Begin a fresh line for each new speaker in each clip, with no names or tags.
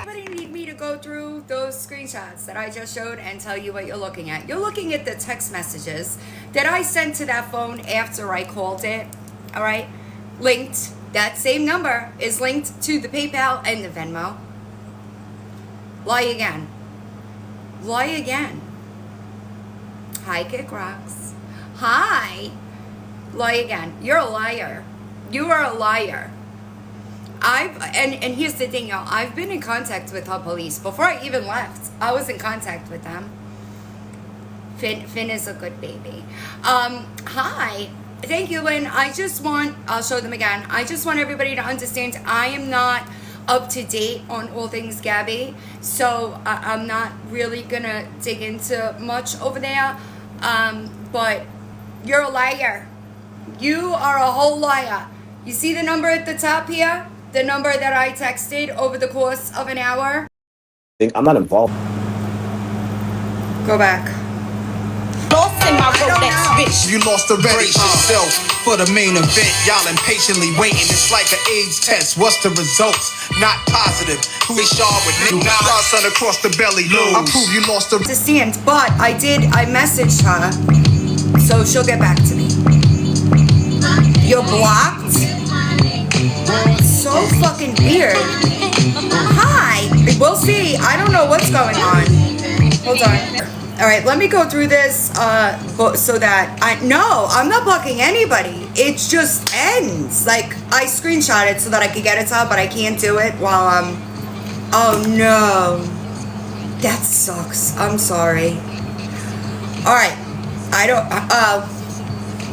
anybody need me to go through those screenshots that I just showed and tell you what you're looking at? You're looking at the text messages that I sent to that phone after I called it, all right? Linked, that same number is linked to the PayPal and the Venmo. Lie again. Lie again. Hi, Kick Rocks. Hi. Lie again. You're a liar. You are a liar. And here's the thing, y'all. I've been in contact with our police. Before I even left, I was in contact with them. Finn is a good baby. Hi. Thank you, Lynn. I'll show them again. I just want everybody to understand I am not up to date on all things Gabby. So I'm not really going to dig into much over there. But you're a liar. You are a whole liar. You see the number at the top here? The number that I texted over the course of an hour?
I'm not involved.
Go back.
Lost in my Rolex, bitch.
You lost the race yourself for the main event. Y'all impatiently waiting. It's like an AIDS test. What's the results? Not positive. Who is y'all with me? Y'all son across the belly. I prove you lost the
Understand, but I messaged her, so she'll get back to me. You're blocked? So fucking weird. Hi. We'll see. I don't know what's going on. Hold on. All right, let me go through this so that I'm not blocking anybody. It just ends. Like, I screenshot it so that I could get it to her, but I can't do it while I'm... Oh, no. That sucks. I'm sorry. All right.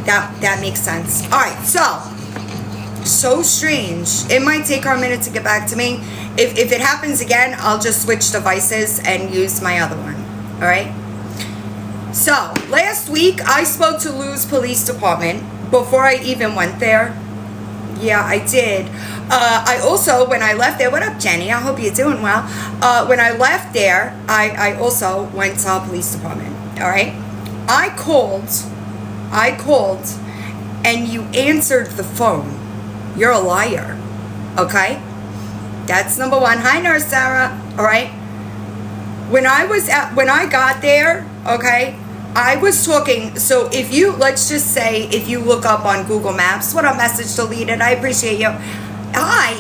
That makes sense. All right, so strange. It might take her a minute to get back to me. If it happens again, I'll just switch devices and use my other one. All right? So, last week, I spoke to Lou's police department before I even went there. Yeah, I did. I also, when I left there, what up, Jenny? I hope you're doing well. When I left there, I also went to our police department. All right? I called, and you answered the phone. You're a liar. Okay? That's number one. Hi, Nurse Sarah. All right? When I got there, okay, I was talking, so let's just say, if you look up on Google Maps, what a message deleted, I appreciate you.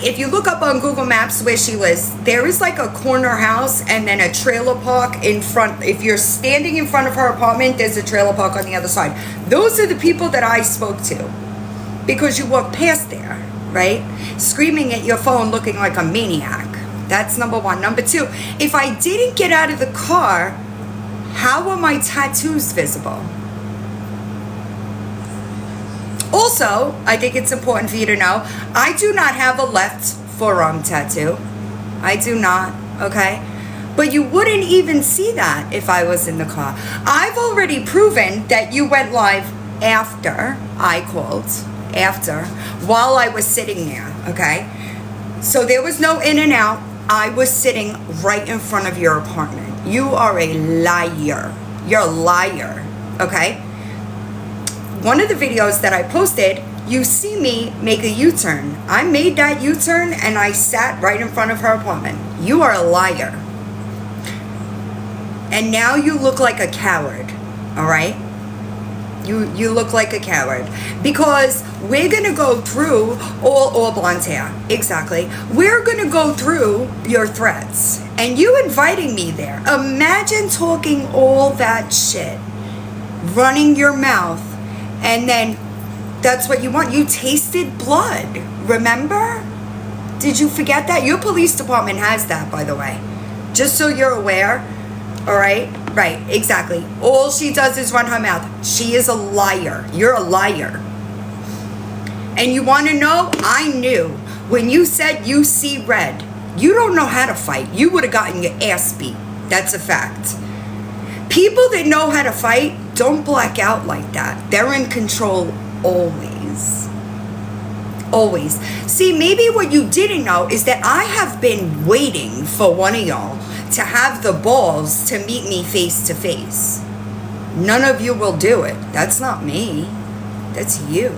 If you look up on Google Maps where she lives, there is like a corner house and then a trailer park in front. If you're standing in front of her apartment, there's a trailer park on the other side. Those are the people that I spoke to. Because you walk past there, right? Screaming at your phone looking like a maniac. That's number one. Number two, if I didn't get out of the car, how are my tattoos visible? Also, I think it's important for you to know, I do not have a left forearm tattoo. I do not, okay? But you wouldn't even see that if I was in the car. I've already proven that you went live after I called, while I was sitting there, okay? So there was no in and out. I was sitting right in front of your apartment. You are a liar. You're a liar, okay? One of the videos that I posted, you see me make a U-turn. I made that U-turn and I sat right in front of her apartment. You are a liar. And now you look like a coward, all right? You look like a coward because we're going to go through all blonde hair. Exactly. We're going to go through your threats and you inviting me there. Imagine talking all that shit, running your mouth, and then that's what you want. You tasted blood. Remember? Did you forget that? Your police department has that, by the way. Just so you're aware. All right? Right, exactly. All she does is run her mouth. She is a liar. You're a liar. And you want to know? I knew. When you said you see red, you don't know how to fight. You would have gotten your ass beat. That's a fact. People that know how to fight don't black out like that. They're in control always. Always. See, maybe what you didn't know is that I have been waiting for one of y'all to have the balls to meet me face to face. None of you will do it. That's not me. That's you.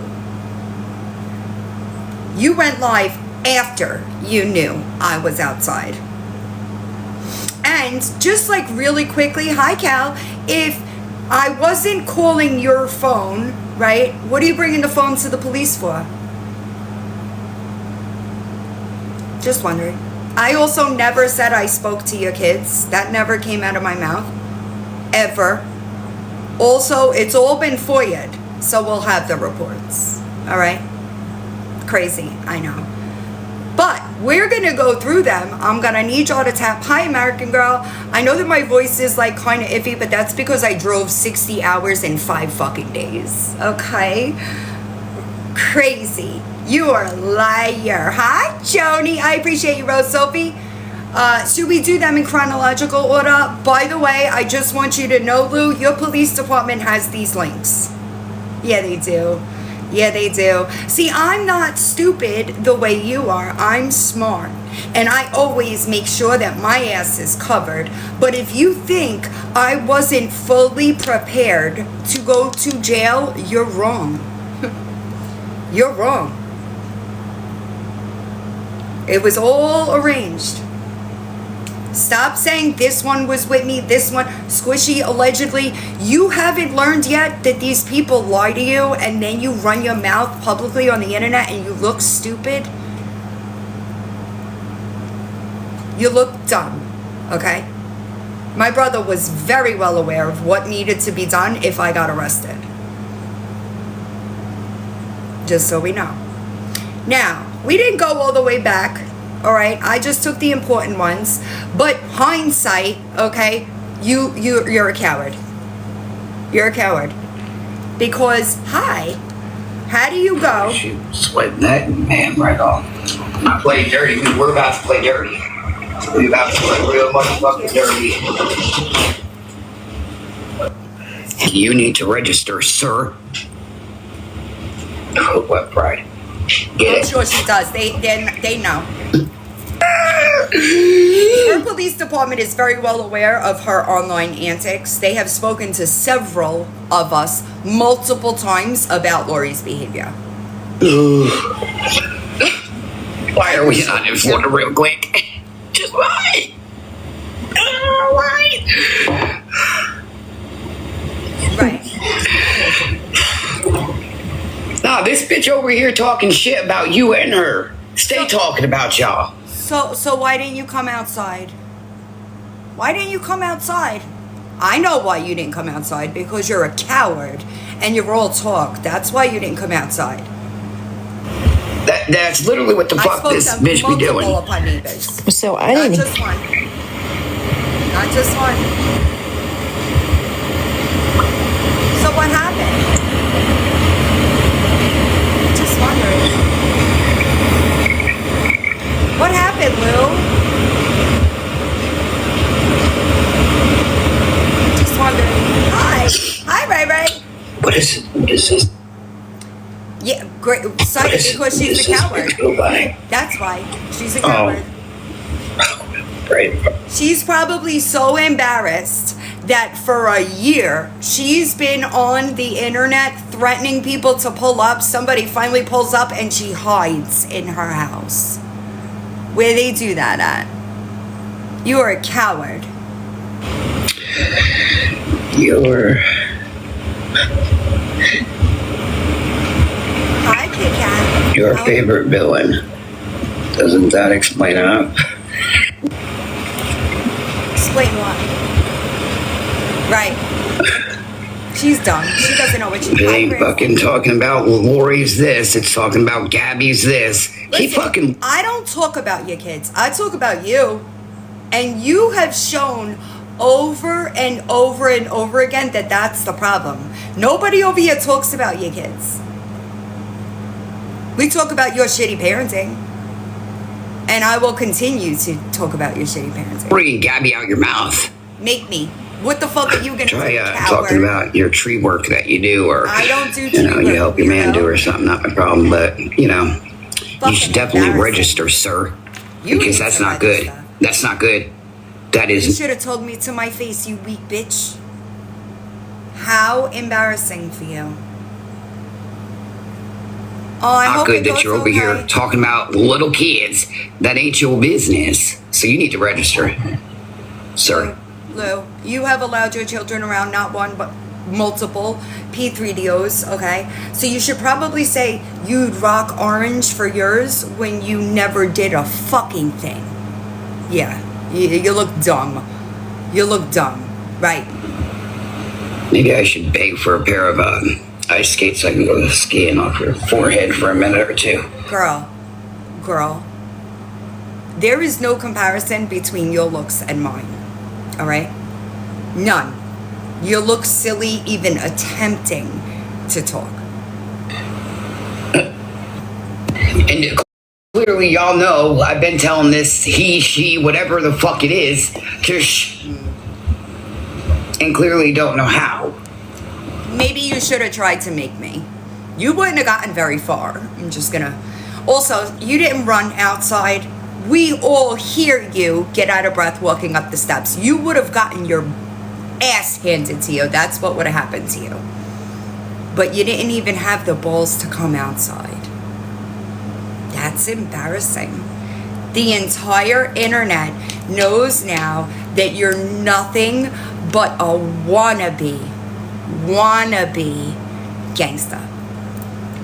You went live after you knew I was outside. And just like really quickly, hi Cal, if I wasn't calling your phone, right? What are you bringing the phone to the police for? Just wondering. I also never said I spoke to your kids. That never came out of my mouth. Ever. Also, it's all been FOIA'd, so we'll have the reports. All right? Crazy, I know. But we're gonna go through them. I'm gonna need y'all to tap. Hi, American Girl. I know that my voice is like kind of iffy, but that's because I drove 60 hours in 5 fucking days. Okay? Crazy. You are a liar. Hi, Joni. I appreciate you, Rose Sophie. Should we do them in chronological order? By the way, I just want you to know, Lou, your police department has these links. Yeah, they do. Yeah, they do. See, I'm not stupid the way you are. I'm smart. And I always make sure that my ass is covered. But if you think I wasn't fully prepared to go to jail, you're wrong. You're wrong. It was all arranged. Stop saying this one was with me, this one, Squishy, allegedly. You haven't learned yet that these people lie to you and then you run your mouth publicly on the internet and you look stupid. You look dumb, okay? My brother was very well aware of what needed to be done if I got arrested. Just so we know. Now, we didn't go all the way back. All right, I just took the important ones, but hindsight, okay, you're a coward. You're a coward because how do you go?
Shoot, sweating that man right off. I play dirty. We're about to play dirty. We're about to play real motherfucking dirty. You need to register, sir. Oh, what pride?
I'm sure she does. They know. Her police department is very well aware of her online antics. They have spoken to several of us multiple times about Lori's behavior.
Why are we not in Florida real quick? Just why? Why?
Right.
Nah, this bitch over here talking shit about you and her. Stay talking about y'all.
So why didn't you come outside? Why didn't you come outside? I know why you didn't come outside, because you're a coward and you're all talk. That's why you didn't come outside.
That's literally what the fuck this bitch be doing.
Upon neighbors.
So I
Not
didn't.
just one. Not just one. So what happened? Just wondering. What happened, Lou? Just wondering. Hi, Ray Ray.
What is it? What is this?
Yeah, great. Excited because she's a coward. That's why. She's a coward.
Great.
She's probably so embarrassed that for a year she's been on the internet threatening people to pull up. Somebody finally pulls up and she hides in her house. Where they do that at? You are a coward.
You're...
Hi, Kit Kat.
Your favorite villain. Doesn't that explain enough?
Explain what? Right. She's dumb. She doesn't know what she's
It ain't fucking talking about Lori's this. It's talking about Gabby's this.
Listen, I don't talk about your kids. I talk about you. And you have shown over and over and over again that that's the problem. Nobody over here talks about your kids. We talk about your shitty parenting. And I will continue to talk about your shitty parenting.
Bringing Gabby out your mouth.
Make me. What the fuck are you gonna
Try
do,
talking about your tree work that you do, or
I don't do tree
you
work,
help your man do or something. Not my problem, but you should definitely register, sir, because that's not good. That's not good. That
You
is
should have told me to my face, you weak bitch. How embarrassing for you. Oh, I
not
hope
good
it
that
goes
you're over
okay.
here talking about little kids. That ain't your business. So you need to register. sir.
Lou, you have allowed your children around not one but multiple P3DOs, okay? So you should probably say you'd rock orange for yours when you never did a fucking thing. Yeah, you look dumb. You look dumb, right?
Maybe I should beg for a pair of ice skates so I can go skiing off your forehead for a minute or two.
Girl, there is no comparison between your looks and mine, all right? None. You look silly even attempting to talk.
And clearly y'all know I've been telling this he, she, whatever the fuck it is, to and clearly don't know how.
Maybe you should have tried to make me. You wouldn't have gotten very far. I'm just gonna... Also, you didn't run outside. We all hear you get out of breath walking up the steps. You would have gotten your ass handed to you. That's what would have happened to you. But you didn't even have the balls to come outside. That's embarrassing. The entire internet knows now that you're nothing but a wannabe gangsta.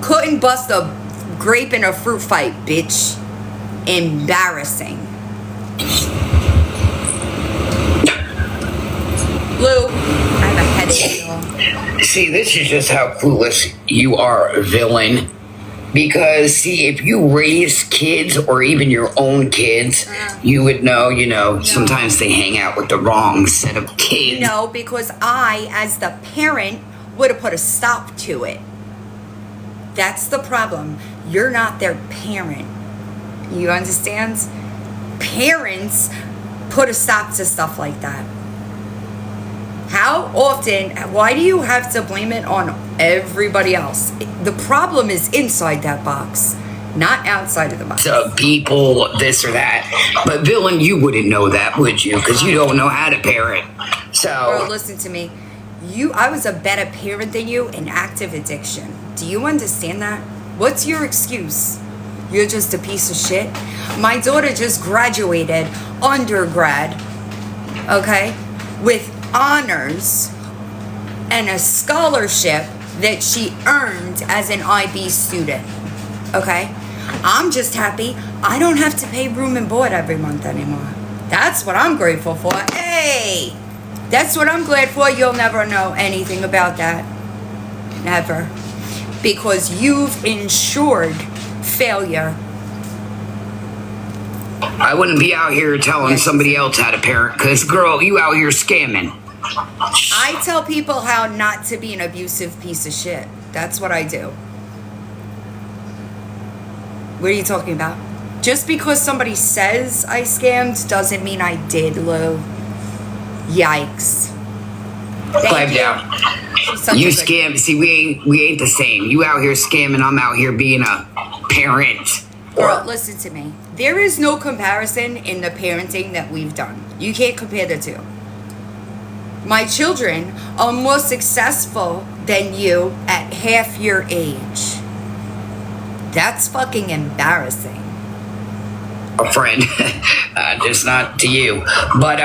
Couldn't bust a grape in a fruit fight, bitch. Embarrassing. Lou, I have a headache, y'all.
See, this is just how clueless you are, villain. Because, see, if you raise kids or even your own kids, you would know, sometimes they hang out with the wrong set of kids.
No, because I, as the parent, would have put a stop to it. That's the problem. You're not their parent. You understand? Parents put a stop to stuff like that. How often, why do you have to blame it on everybody else? The problem is inside that box, not outside of the box.
People, this or that. But villain, you wouldn't know that, would you? Because you don't know how to parent. So,
Girl, listen to me. I was a better parent than you in active addiction. Do you understand that? What's your excuse? You're just a piece of shit. My daughter just graduated undergrad, okay, with honors and a scholarship that she earned as an IB student, okay? I'm just happy I don't have to pay room and board every month anymore. That's what I'm grateful for. Hey, that's what I'm glad for. You'll never know anything about that. Never. Because you've ensured failure.
I wouldn't be out here telling somebody else how to parent, because, girl, you out here scamming.
I tell people how not to be an abusive piece of shit. That's what I do. What are you talking about? Just because somebody says I scammed doesn't mean I did, Lou. Yikes.
Climb down. You scam. See, we ain't the same. You out here scamming. I'm out here being a parent.
Girl, listen to me. There is no comparison in the parenting that we've done. You can't compare the two. My children are more successful than you at half your age. That's fucking embarrassing.
A friend, just not to you. But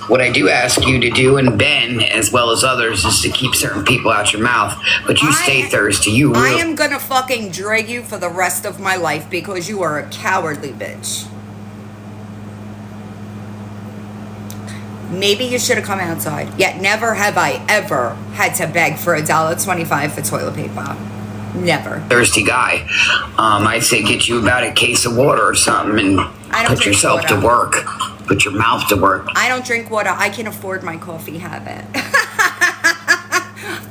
what I do ask you to do, and Ben as well as others, is to keep certain people out your mouth. But you stay thirsty.
I am gonna fucking drag you for the rest of my life because you are a cowardly bitch. Maybe you should have come outside. Yet never have I ever had to beg for $1.25 for toilet paper. Never.
Thirsty guy. I'd say get you about a case of water or something and put yourself to work. Put your mouth to work.
I don't drink water. I can afford my coffee habit.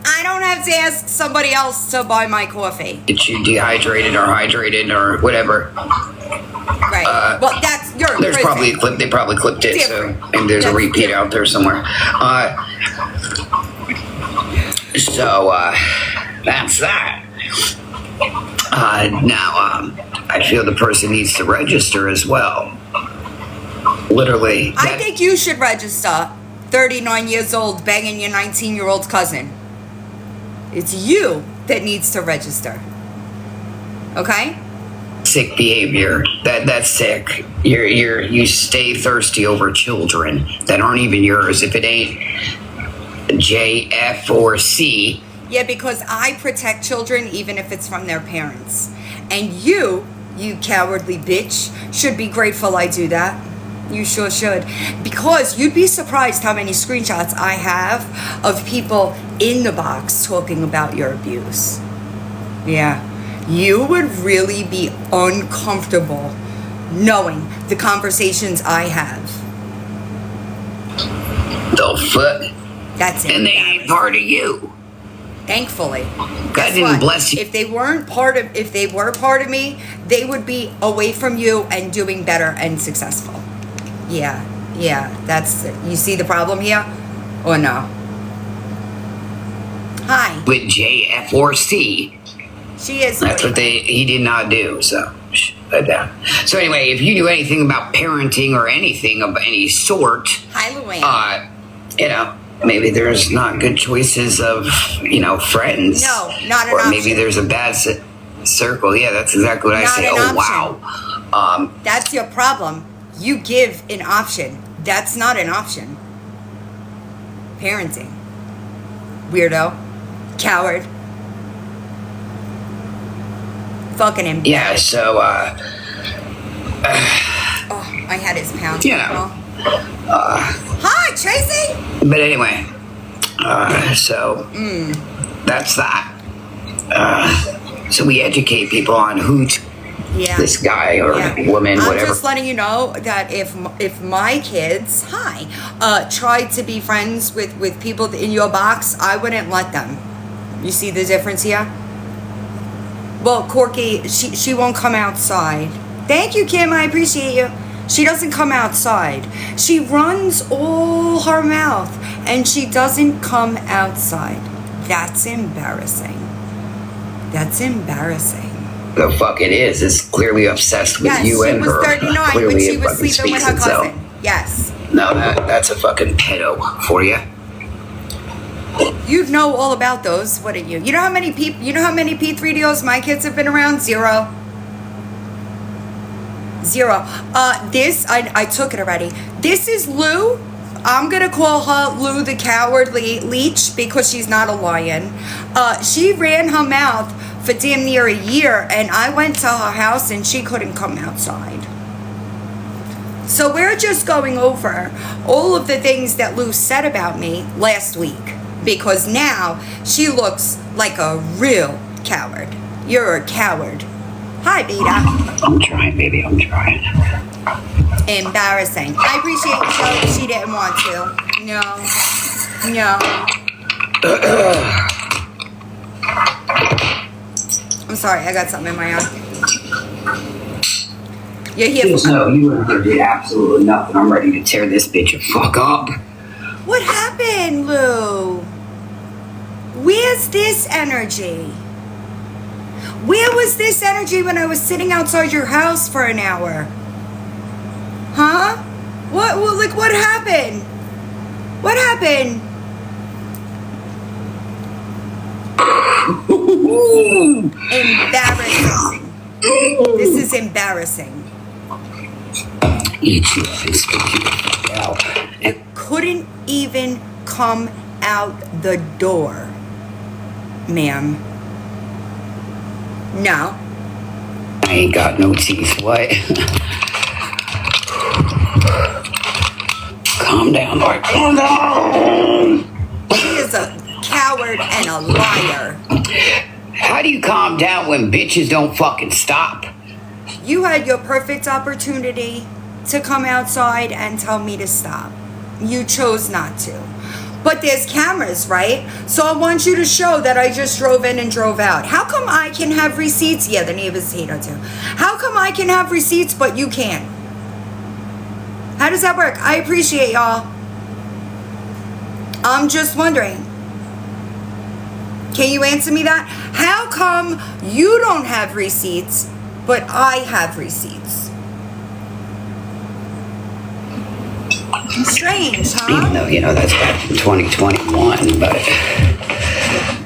I don't have to ask somebody else to buy my coffee.
Get you dehydrated or hydrated or whatever.
Right. Well, that's your.
There's probably a clip. They probably clipped it, so and there's a repeat out there somewhere. That's that. Now, I feel the person needs to register as well. Literally.
I think you should register. 39 years old, banging your 19-year-old cousin. It's you that needs to register. Okay?
sick behavior. That's sick. You stay thirsty over children that aren't even yours. If it ain't J, F, or C.
Yeah, because I protect children even if it's from their parents. And you cowardly bitch, should be grateful I do that. You sure should. Because you'd be surprised how many screenshots I have of people in the box talking about your abuse. Yeah. You would really be uncomfortable knowing the conversations I have.
The fuck?
That's it.
And they ain't part of you.
Thankfully.
God
Guess
didn't
what?
bless you.
If they were part of me, they would be away from you and doing better and successful. Yeah, that's it. You see the problem here? Or no? Hi.
With J, F, or C.
She is.
That's what he did not do, so shut down. So anyway, if you knew anything about parenting or anything of any sort,
Hi, Luann.
Maybe there's not good choices of, friends.
No, not an
or
option.
maybe there's a bad circle. Yeah, that's exactly what I
Not
say.
an
Oh,
option.
wow.
That's your problem. You give an option. That's not an option. Parenting. Weirdo. Coward. Fucking embarrassed.
Yeah, so,
Oh, I had his pound. Hi, Tracy.
but anyway, that's that. So we educate people on who's this guy or woman,
I'm
whatever.
just letting you know that if my kids, tried to be friends with people in your box, I wouldn't let them. You see the difference here? Well, Corky, she won't come outside. Thank you, Kim. I appreciate you. She doesn't come outside. She runs all her mouth, and she doesn't come outside. That's embarrassing. That's embarrassing.
The fuck it is. It's clearly obsessed with
Yes,
you and her.
she was 39
Clearly
when she
it
was
fucking
sleeping with
speaks
her
itself.
cousin. Yes.
No, that's a fucking pedo for you.
You'd know all about those, wouldn't you? You know how many P3DOs my kids have been around? Zero. This, I took it already. This is Lou. I'm going to call her Lou the Cowardly Leech because she's not a lion. She ran her mouth for damn near a year, and I went to her house and she couldn't come outside. So we're just going over all of the things that Lou said about me last week, because now she looks like a real coward. You're a coward. Hi, Beta.
I'm trying, baby. I'm trying.
Embarrassing. I appreciate she didn't want to. No. I'm sorry, I got something in my eye. You're here for...
No, you did absolutely nothing. I'm ready to tear this bitch the fuck up.
What happened, Lou? Where's this energy? Where was this energy when I was sitting outside your house for an hour? Huh? What happened? What happened? Embarrassing. This is embarrassing.
Eat you and spit you the fuck out.
You couldn't even come out the door, ma'am. No.
I ain't got no teeth. What? Calm down, boy. Calm down.
He is a coward and a liar.
How do you calm down when bitches don't fucking stop?
You had your perfect opportunity to come outside and tell me to stop. You chose not to. But there's cameras, right? So I want you to show that I just drove in and drove out. How come I can have receipts? Yeah, the neighbors hate her too. How come I can have receipts but you can't? How does that work? I appreciate y'all. I'm just wondering. Can you answer me that? How come you don't have receipts but I have receipts? Strange, huh?
Even though, that's back in 2021, but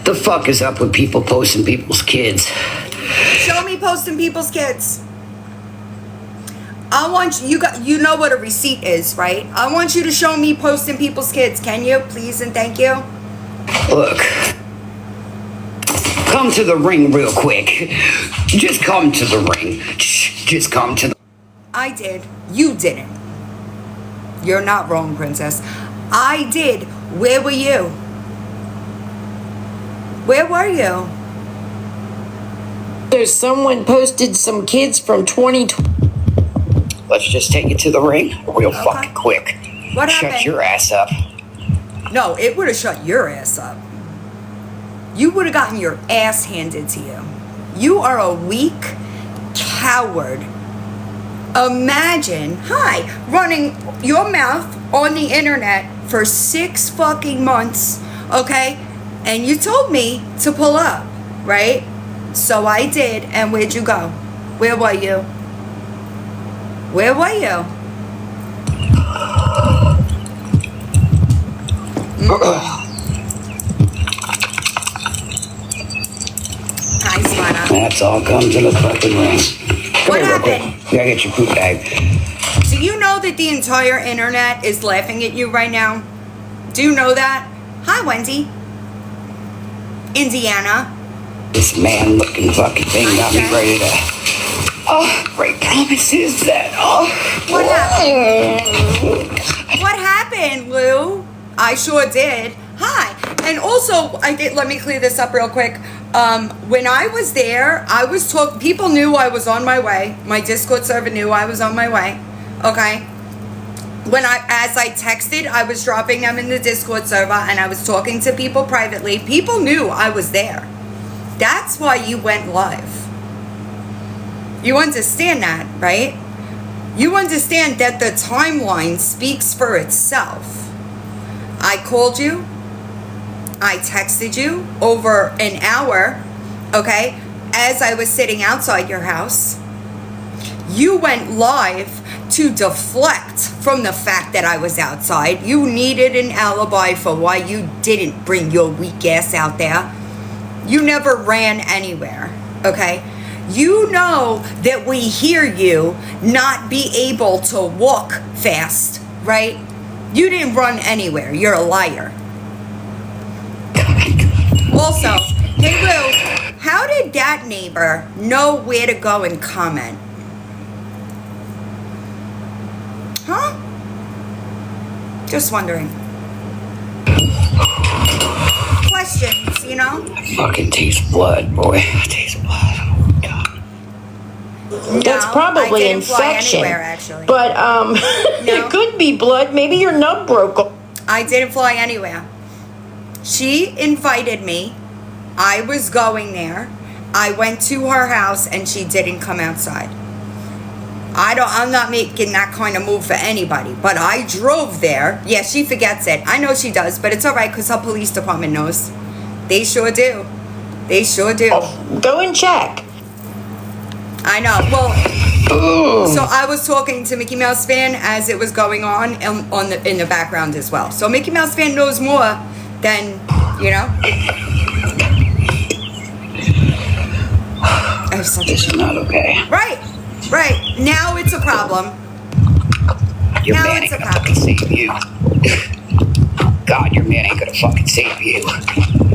the fuck is up with people posting people's kids?
Show me posting people's kids. I want you know what a receipt is, right? I want you to show me posting people's kids. Can you, please and thank you?
Look, come to the ring real quick. Just come to the ring. Just come to the...
I did. You didn't. You're not wrong, princess. I did. Where were you? Where were you?
So someone posted some kids from 2020.
Let's just take it to the ring real
Okay.
fucking quick.
What
Shut
happened?
your ass up.
No, it would have shut your ass up. You would have gotten your ass handed to you. You are a weak coward. Imagine, running your mouth on the internet for 6 fucking months, okay? And you told me to pull up, right? So I did, and where'd you go? Where were you? Where were you? Hi, Swana.
Let's all come to the fucking ring. Come
What
here real quick.
happened?
You gotta get your poop bag.
Do you know that the entire internet is laughing at you right now? Do you know that? Hi, Wendy. Indiana.
This man looking fucking thing got me ready to... Oh, great promises that... Oh.
What happened? What happened, Lou? I sure did. Hi. And also, let me clear this up real quick. When I was there, I was talking... People knew I was on my way. My Discord server knew I was on my way. Okay? As I texted, I was dropping them in the Discord server and I was talking to people privately. People knew I was there. That's why you went live. You understand that, right? You understand that the timeline speaks for itself. I called you. I texted you over an hour, okay, as I was sitting outside your house. You went live to deflect from the fact that I was outside. You needed an alibi for why you didn't bring your weak ass out there. You never ran anywhere, okay? You know that we hear you not be able to walk fast, right? You didn't run anywhere. You're a liar. Also, hey Lou, how did that neighbor know where to go and comment? Huh? Just wondering. Questions, you know?
Fucking taste blood, boy. I taste blood. Oh, God.
That's
No, I
probably
didn't fly
infection.
anywhere, actually.
But
No.
it could be blood. Maybe your nub broke.
I didn't fly anywhere. She invited me. I was going there. I went to her house and she didn't come outside. I'm not making that kind of move for anybody, but I drove there. Yeah, she forgets it. I know she does, but it's all right because her police department knows. They sure do. They sure do.
Go and check.
I know. Well, so I was talking to Mickey Mouse Fan as it was going on in the background as well. So Mickey Mouse Fan knows more than, you know. I have such a
This is not okay.
Right. Now it's a problem.
Your
Now
man
it's
ain't
a
gonna fucking save you. God, your man ain't gonna fucking save you.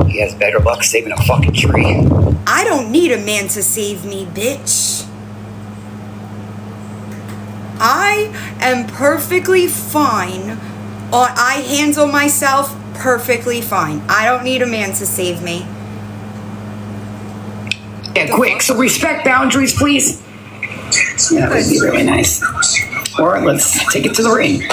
He has better luck saving a fucking tree.
I don't need a man to save me, bitch. I am perfectly fine. I handle myself perfectly fine. I don't need a man to save me.
Yeah, quick. So respect boundaries, please. Yeah, that would be really nice. Or let's take it to the ring.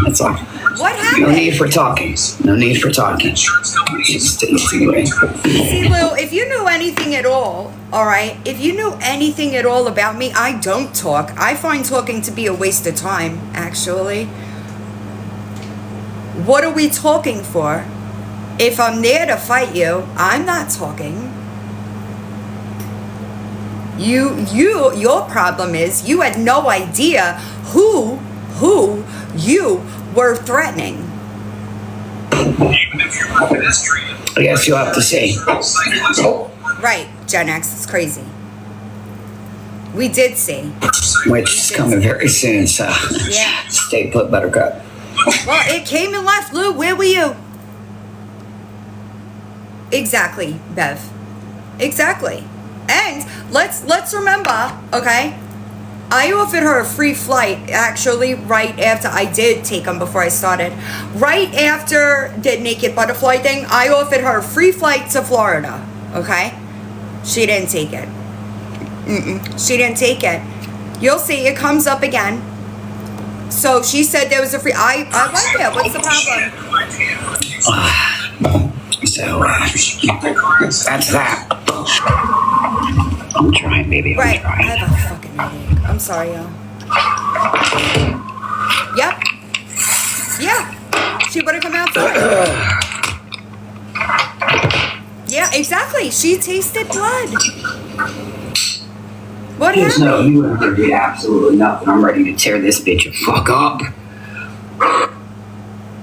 That's all.
What happened?
No need for talking. No need for talking. Just take it to the ring.
See, Lou, if you knew anything at all right? If you knew anything at all about me, I don't talk. I find talking to be a waste of time, actually. What are we talking for? If I'm there to fight you, I'm not talking. Your problem is you had no idea who you were threatening.
I guess you'll have to say.
Right, Gen X is crazy. We did see.
which is coming very soon. So
Yeah.
stay put, Buttercup.
Well, it came and left, Lou. Where were you? Exactly, Bev. Exactly. And let's remember, okay? I offered her a free flight, actually, right after I did take them before I started. Right after the Naked Butterfly thing, I offered her a free flight to Florida, okay? She didn't take it. She didn't take it. You'll see, it comes up again. So she said there was a free... I went there. What's the problem?
So that's that. I'm trying, baby. I'm
Right. I
trying.
have a fucking headache. I'm sorry, y'all. Yep. Yeah. She would have come outside. Yeah, exactly. She tasted blood. What
Just
happened?
know you ever did absolutely nothing. I'm ready to tear this bitch the fuck up.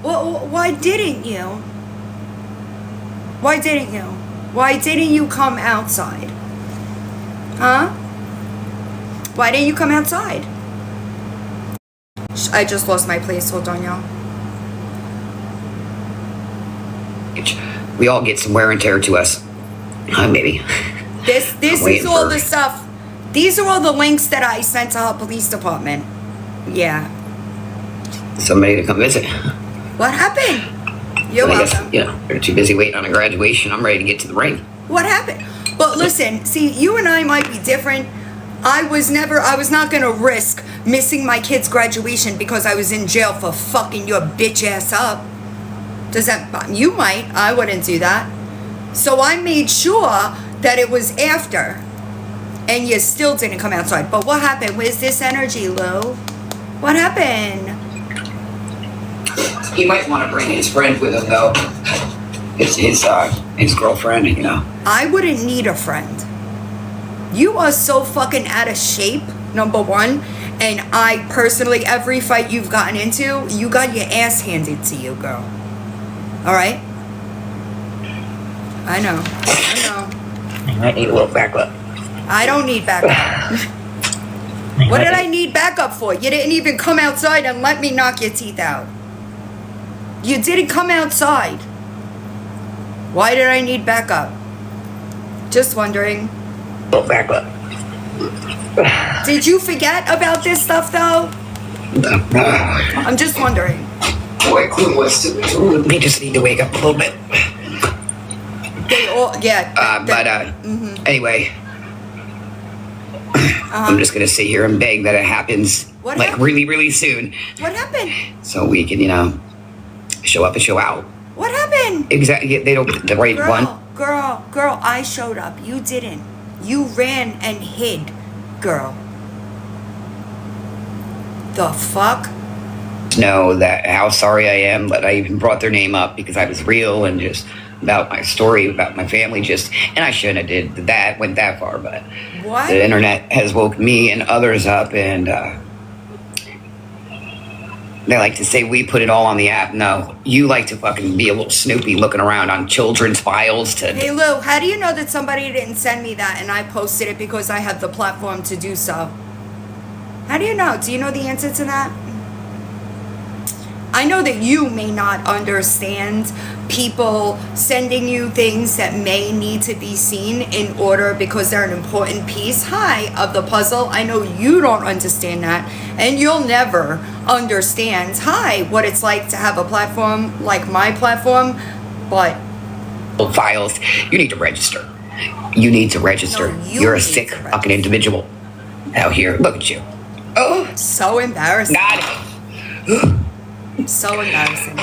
Well, why didn't you? Why didn't you? Why didn't you come outside? Huh? Why didn't you come outside? I just lost my place. Hold on, y'all.
We all get some wear and tear to us. Maybe.
This
I'm waiting
is all
for-
the stuff. These are all the links that I sent to her police department. Yeah.
Somebody to come visit.
What happened? You're
I guess,
welcome.
they're too busy waiting on a graduation. I'm ready to get to the ring.
What happened? But listen, see, you and I might be different. I was not gonna risk missing my kid's graduation because I was in jail for fucking your bitch ass up. Does that, you might, I wouldn't do that. So I made sure that it was after. And you still didn't come outside. But what happened? Where's this energy, Lou? What happened?
He might want to bring his friend with him, though. His girlfriend, you know.
I wouldn't need a friend. You are so fucking out of shape, number one. And I personally, every fight you've gotten into, you got your ass handed to you, girl. All right? I know.
I might need a little backup.
I don't need backup. What did I need backup for? You didn't even come outside and let me knock your teeth out. You didn't come outside. Why did I need backup? Just wondering.
Little backup.
Did you forget about this stuff though? I'm just wondering.
Boy, Clue was to. We just need to wake up a little bit.
They all, yeah.
Anyway. I'm just gonna sit here and beg that it happens
What
like
happened?
really, really soon,
What happened?
so we can, show up and show out.
What happened?
Exactly. They don't get the right one.
Girl, I showed up. You didn't. You ran and hid, girl. The fuck?
Know that how sorry I am that I even brought their name up because I was real and just about my story about my family and I shouldn't have did that went that far, but
What?
the internet has woke me and others up, and they like to say we put it all on the app. No, you like to fucking be a little snoopy looking around on children's files to.
Hey Lou, how do you know that somebody didn't send me that and I posted it because I have the platform to do so? How do you know? Do you know the answer to that? I know that you may not understand people sending you things that may need to be seen in order because they're an important piece, of the puzzle. I know you don't understand that, and you'll never understand, what it's like to have a platform like my platform, but
Files, you need to register. You need to register.
No, you
You're a
need
sick
to register.
fucking individual out here. Look at you. Oh,
so embarrassing.
got it.
So embarrassing.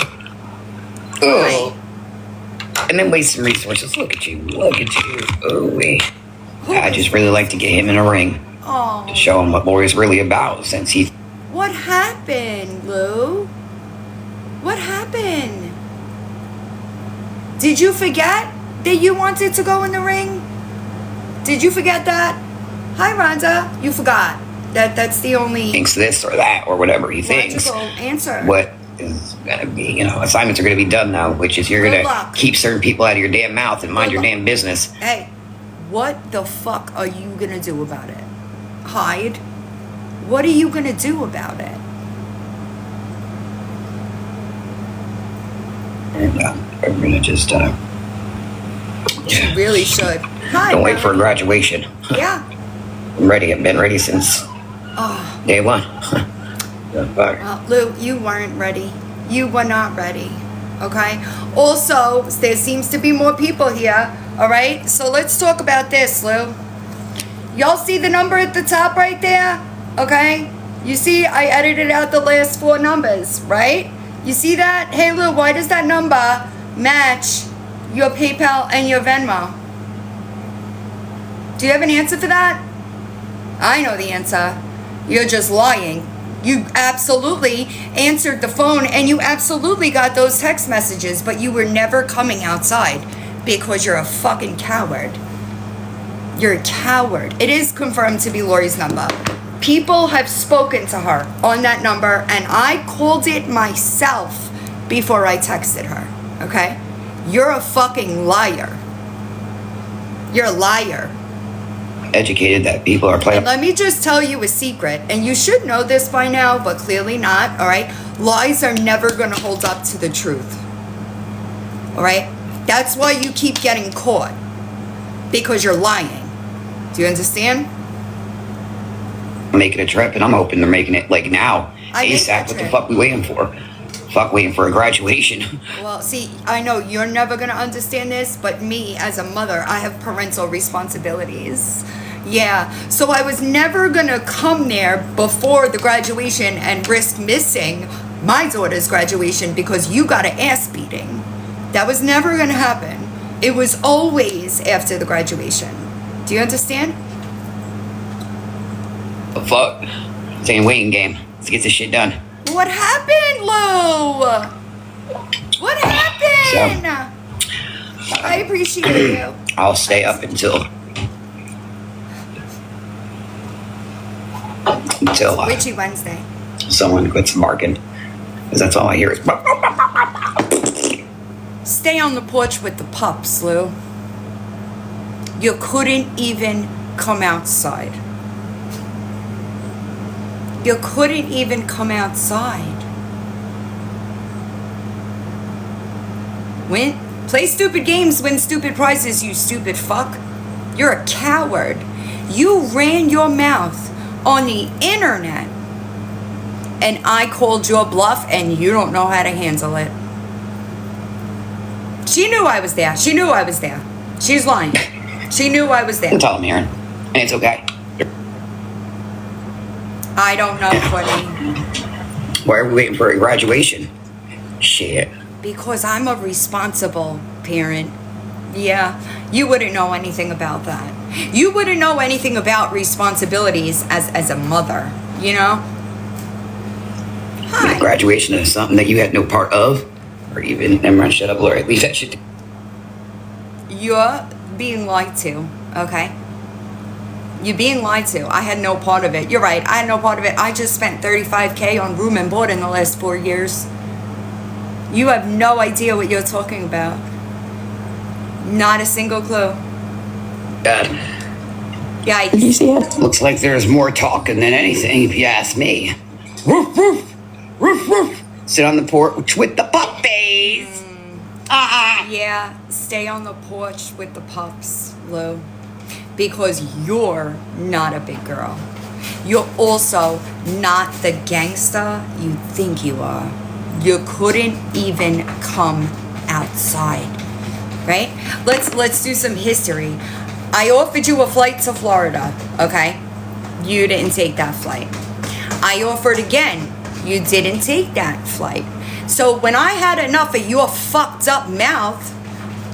Oh. And then waste some resources. Look at you. Look at you. Oh, wait. I just really like to get him in a ring
Oh,
to show him what Lori's really about since he's.
what happened, Lou? What happened? Did you forget that you wanted to go in the ring? Did you forget that? Hi, Rhonda. You forgot. That's the only
Thinks this or that or whatever he thinks.
logical answer.
What is gonna be, assignments are gonna be done now, which is you're
Good
gonna
luck.
keep certain people out of your damn mouth and mind
Good
your
luck.
damn business.
Hey, what the fuck are you gonna do about it? hide. What are you gonna do about it?
And I'm gonna just
You really should. Hi.
don't wait for graduation.
Yeah.
I'm ready. I've been ready since day one.
Well, Lou, you weren't ready. You were not ready. Okay? Also, there seems to be more people here. All right? So let's talk about this, Lou. Y'all see the number at the top right there? Okay? You see, I edited out the last 4 numbers, right? You see that? Hey, Lou, why does that number match your PayPal and your Venmo? Do you have an answer for that? I know the answer. You're just lying. You absolutely answered the phone and you absolutely got those text messages, but you were never coming outside because you're a fucking coward. You're a coward. It is confirmed to be Lori's number. People have spoken to her on that number and I called it myself before I texted her, okay? You're a fucking liar. You're a liar.
Educated that people are playing.
Let me just tell you a secret, and you should know this by now, but clearly not, all right? Lies are never going to hold up to the truth, all right? That's why you keep getting caught, because you're lying. Do you understand?
I'm making a trip, and I'm hoping they're making it like now.
I make
ASAP.
that
What the
trip.
fuck we waiting for? Fuck waiting for a graduation.
Well, see, I know you're never going to understand this, but me, as a mother, I have parental responsibilities. Yeah, so I was never going to come there before the graduation and risk missing my daughter's graduation because you got an ass beating. That was never going to happen. It was always after the graduation. Do you understand?
The fuck? It's a waiting game. Let's get this shit done.
What happened, Lou? What happened? I appreciate you.
I'll stay up until
Witchy Wednesday.
someone quits barking. Because that's all I hear is.
Stay on the porch with the pups, Lou. You couldn't even come outside. You couldn't even come outside. Play stupid games, win stupid prizes, you stupid fuck. You're a coward. You ran your mouth on the internet and I called your bluff and you don't know how to handle it. She knew I was there. She knew I was there. She's lying. She knew I was there.
That's all I'm hearing. And it's okay.
I don't know, Courtney.
Why are we waiting for a graduation? Shit.
Because I'm a responsible parent. Yeah, you wouldn't know anything about that. You wouldn't know anything about responsibilities as a mother, you know? Hi.
Graduation is something that you had no part of, or even. Never mind, shut up, Lori. Leave that shit.
You're being lied to, okay? You're being lied to. I had no part of it. You're right. I had no part of it. I just spent $35K on room and board in the last 4 years. You have no idea what you're talking about. Not a single clue.
God.
Yikes.
Looks like there's more talking than anything, if you ask me. Roof, roof, roof, roof. Sit on the porch with the puppies.
Yeah, stay on the porch with the pups, Lou. Because you're not a big girl. You're also not the gangster you think you are. You couldn't even come outside, right? Let's do some history. I offered you a flight to Florida, okay? You didn't take that flight. I offered again. You didn't take that flight. So when I had enough of your fucked up mouth,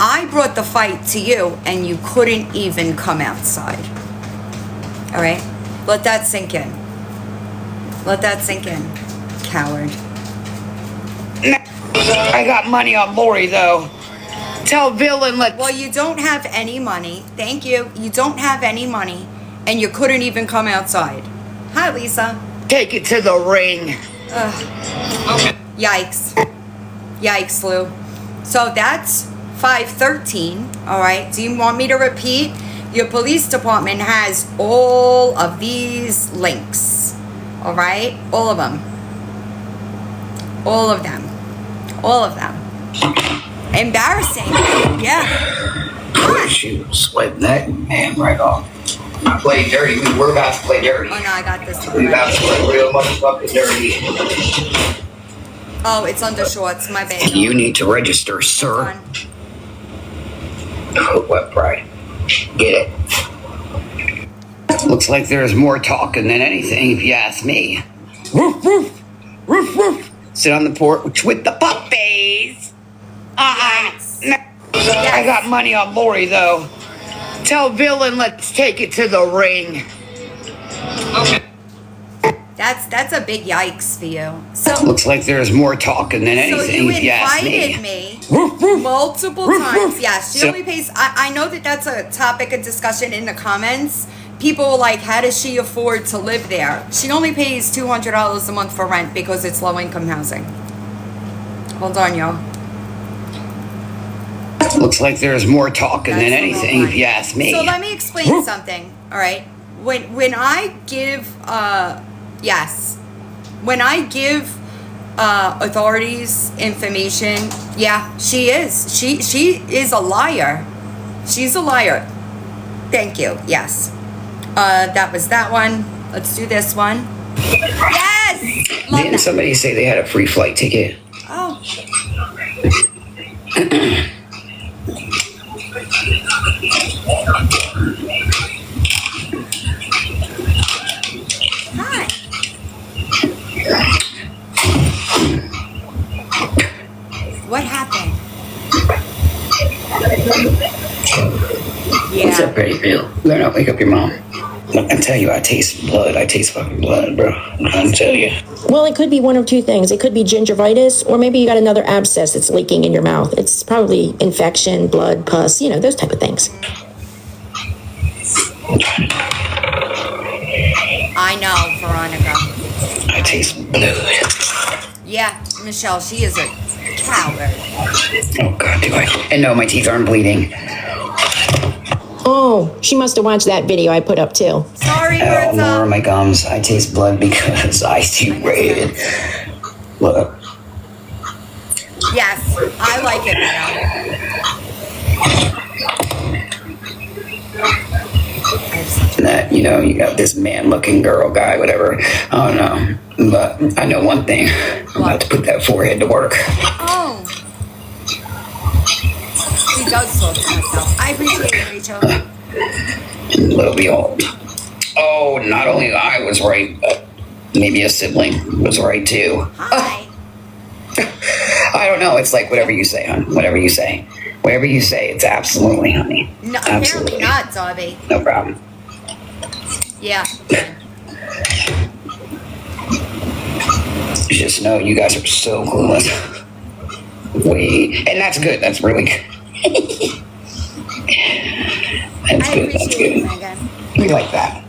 I brought the fight to you and you couldn't even come outside. All right? Let that sink in. Let that sink in, coward.
I got money on Lori, though. Tell Villain,
Well, you don't have any money. Thank you. You don't have any money and you couldn't even come outside. Hi, Lisa.
take it to the ring.
Yikes. Yikes, Lou. So that's 513, all right? Do you want me to repeat Your police department has all of these links. All right? All of them. All of them. All of them. Embarrassing. Yeah.
She was sweating that man right off. Play dirty. We're about to play dirty.
Oh no, I got this one.
We're about to play real motherfucking dirty.
Oh, it's under shorts. My bad.
You need to register, sir. Oh, what pride? Get it. Looks like there's more talking than anything, if you ask me. Roof, roof, roof, roof. Sit on the porch with the puppies. I got money on Lori, though. Tell Villain, let's take it to the ring.
That's a big yikes for you. So
Looks like there's more talking than
So
anything,
you
if you ask
invited
me.
me multiple times.
Roof.
Yes, she
So-
only pays. I know that that's a topic of discussion in the comments. People are like, how does she afford to live there? She only pays $200 a month for rent because it's low income housing. Hold on, y'all.
Looks like there's more talking than
That's the
anything,
wrong
if you
one.
ask me.
So let me explain something. All right, when I give when I give authorities information, yeah, she is a liar. She's a liar. Thank you. Yes. That was that one. Let's do this one. Yes. Love
Didn't
that.
somebody say they had a free flight ticket?
Oh. Hi. What happened?
What's
Yeah.
up, Betty Bill? Better not wake up your mom. Look, I tell you, I taste blood. I taste fucking blood, bro. I'm trying to tell you.
Well, it could be one of two things. It could be gingivitis, or maybe you got another abscess that's leaking in your mouth. It's probably infection, blood, pus, those type of things.
I know, Veronica.
I taste blood.
Yeah, Michelle, she is a coward.
Oh, God, do I? And no, my teeth aren't bleeding.
Oh, she must have watched that video I put up too.
Sorry,
Oh, nor
Bertha.
my gums. I taste blood because I see red. Look.
Yes, I like it better.
That, you got this man-looking girl, guy, whatever. I don't know. But I know one thing. I'm about to put that forehead to work.
Oh. She does talk to herself. I appreciate it, Rachel.
Lo and behold. Oh, not only I was right, but maybe a sibling was right too.
Hi.
I don't know. It's like whatever you say, hon. Whatever you say. Whatever you say, it's absolutely, honey.
No,
Absolutely.
apparently not, Darby.
No problem.
Yeah.
Just know you guys are so clueless. Wait. And that's good. That's really good. That's
I
good. That's
appreciate it,
good.
Megan.
We like that.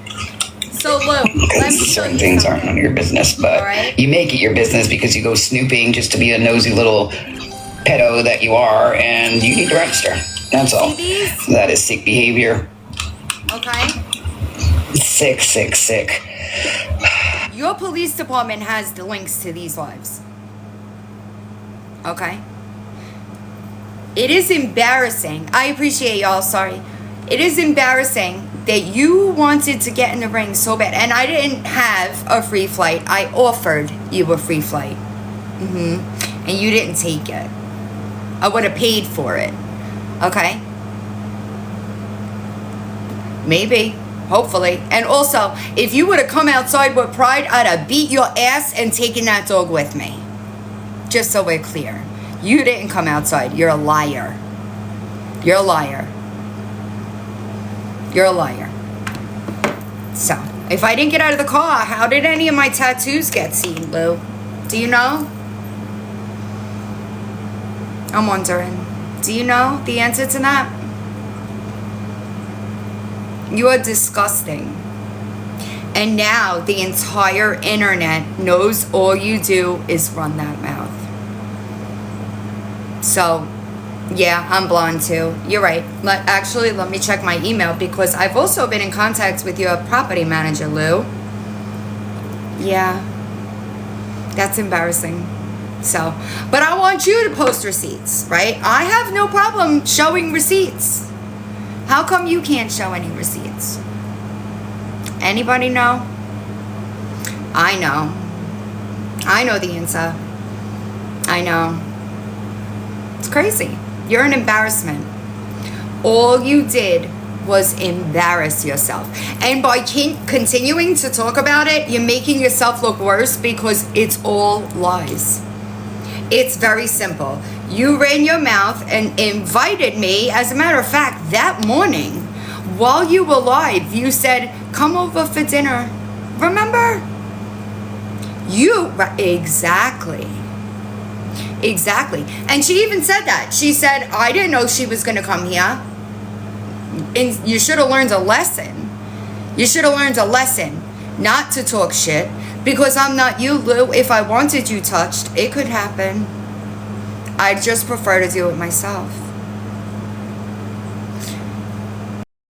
So, Lou, let me
Because
show
certain
you
things aren't
something.
none of your business, but
All right.
you make it your business because you go snooping just to be a nosy little pedo that you are, and you need to register. That's all.
See these?
That is sick behavior.
Okay?
Sick, sick, sick.
Your police department has the links to these lives. Okay? It is embarrassing. I appreciate y'all, sorry. It is embarrassing that you wanted to get in the ring so bad. And I didn't have a free flight. I offered you a free flight. And you didn't take it. I would have paid for it. Okay? Maybe. Hopefully. And also, if you would have come outside with pride, I'd have beat your ass and taken that dog with me. Just so we're clear. You didn't come outside. You're a liar. You're a liar. You're a liar. So, if I didn't get out of the car, how did any of my tattoos get seen, Lou? Do you know? I'm wondering. Do you know the answer to that? You are disgusting. And now the entire internet knows all you do is run that mouth. So, Yeah, I'm blonde too. You're right. Let me check my email because I've also been in contact with your property manager, Lou. Yeah. That's embarrassing. So, but I want you to post receipts, right? I have no problem showing receipts. How come you can't show any receipts? Anybody know? I know. I know the answer. I know. It's crazy. You're an embarrassment. All you did was embarrass yourself. And by continuing to talk about it, you're making yourself look worse because it's all lies. It's very simple. You ran your mouth and invited me. As a matter of fact, that morning, while you were live, you said, come over for dinner. Remember? Exactly. And she even said that. She said, I didn't know she was going to come here. And you should have learned a lesson. You should have learned a lesson not to talk shit. Because I'm not you, Lou. If I wanted you touched, it could happen. I just prefer to do it myself.